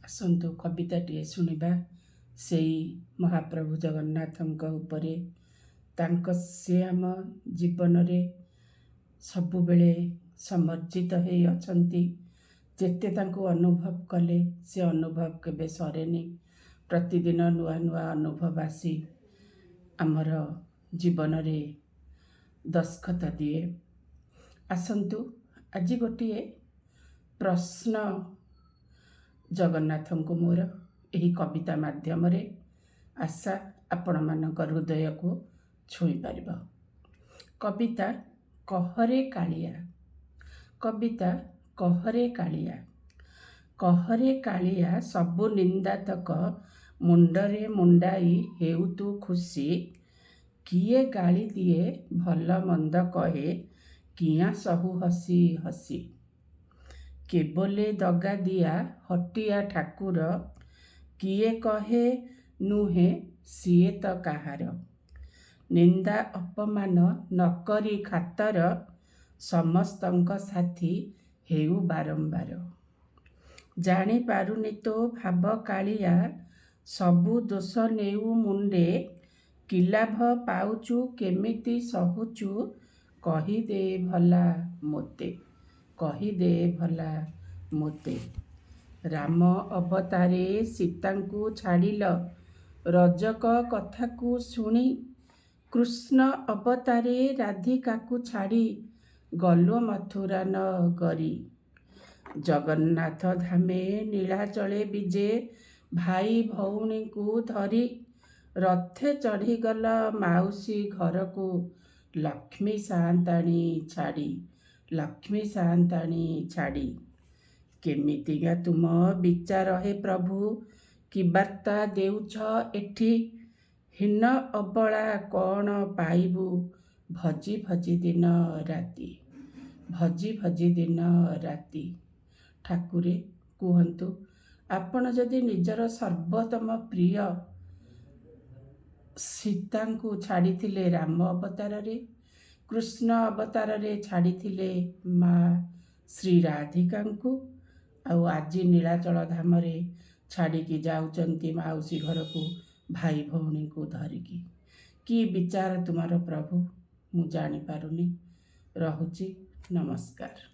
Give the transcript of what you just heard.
ଆସନ୍ତୁ କବିତାଟିଏ ଶୁଣିବା ସେଇ ମହାପ୍ରଭୁ ଜଗନ୍ନାଥଙ୍କ ଉପରେ। ସେ ଆମ ଜୀବନରେ ସବୁବେଳେ ସମର୍ଜିତ ହେଇ ଅଛନ୍ତି। ଯେତେ ତାଙ୍କୁ ଅନୁଭବ କଲେ ସେ ଅନୁଭବ କେବେ ସରେନି। ପ୍ରତିଦିନ ନୂଆ ନୂଆ ଅନୁଭବ ଆସି ଆମର ଜୀବନରେ ଦସ୍ତଖତ ଦିଏ। ଆସନ୍ତୁ ଆଜି ଗୋଟିଏ ପ୍ରଶ୍ନ ଜଗନ୍ନାଥଙ୍କୁ ମୋର ଏହି କବିତା ମାଧ୍ୟମରେ ଆଶା ଆପଣମାନଙ୍କ ହୃଦୟକୁ ଛୁଇଁପାରିବ। କବିତା କହରେ କାଳିଆ। କବିତା କହରେ କାଳିଆ। କହରେ କାଳିଆ ସବୁ ନିନ୍ଦାତକ ମୁଣ୍ଡରେ ମୁଣ୍ଡାଇ ହେଉ ତୁ ଖୁସି। କିଏ ଗାଳି ଦିଏ ଭଲ ମନ୍ଦ କହେ କିଆଁ ସହୁ ହସି ହସି। କେବଲେ ଦଗା ଦିଆ ହଟିଆ ଠାକୁର କିଏ କହେ ନୁହେଁ ସିଏ ତ କାହାର। ନିନ୍ଦା ଅପମାନ ନକରି ଖାତର ସମସ୍ତଙ୍କ ସାଥୀ ହେଉ ବାରମ୍ବାର। ଜାଣିପାରୁନି ତୋ ଭାବ କାଳିଆ ସବୁ ଦୋଷ ନେଉ ମୁଣ୍ଡେ। କି ଲାଭ ପାଉଛୁ କେମିତି ସହୁଛୁ କହିଦେ ଭଲା ମୋତେ। କହିଦେ ଭଲା ମୋତେ। ରାମ ଅବତାରେ ସୀତାଙ୍କୁ ଛାଡ଼ିଲ ରଜକ କଥାକୁ ଶୁଣି। କୃଷ୍ଣ ଅବତାରେ ରାଧିକାକୁ ଛାଡ଼ି ଗଲୁ ମଥୁରା ନଗରୀ। ଜଗନ୍ନାଥ ଧାମେ ନୀଳାଚଳେ ବିଜେ ଭାଇ ଭଉଣୀଙ୍କୁ ଧରି। ରଥେ ଚଢ଼ିଗଲ ମାଉସୀ ଘରକୁ ଲକ୍ଷ୍ମୀ ସାଆନ୍ତାଣୀ ଛାଡ଼ି। ଲକ୍ଷ୍ମୀ ସାଆନ୍ତାଣୀ ଛାଡ଼ି। କେମିତିକା ତୁମ ବିଚାର ହେ ପ୍ରଭୁ କି ବାର୍ତ୍ତା ଦେଉଛ ଏଠି। ହୀନ ଅବଳା କ'ଣ ପାଇବୁ ଭଜି ଭଜି ଦିନ ରାତି। ଭଜି ଭଜି ଦିନ ରାତି। ଠାକୁରେ କୁହନ୍ତୁ ଆପଣ ଯଦି ନିଜର ସର୍ବୋତ୍ତମ ପ୍ରିୟ ସୀତାଙ୍କୁ ଛାଡ଼ିଥିଲେ ରାମ ଅବତାରରେ, କୃଷ୍ଣ ଅବତାରରେ ଛାଡ଼ିଥିଲେ ମା ଶ୍ରୀ ରାଧିକାଙ୍କୁ, ଆଉ ଆଜି ନୀଳାଚଳ ଧାମରେ ଛାଡ଼ିକି ଯାଉଛନ୍ତି ମାଉସୀ ଘରକୁ ଭାଇ ଭଉଣୀଙ୍କୁ ଧରିକି। କି ବିଚାର ତୁମର ପ୍ରଭୁ ମୁଁ ଜାଣିପାରୁନି। ରହୁଛି, ନମସ୍କାର।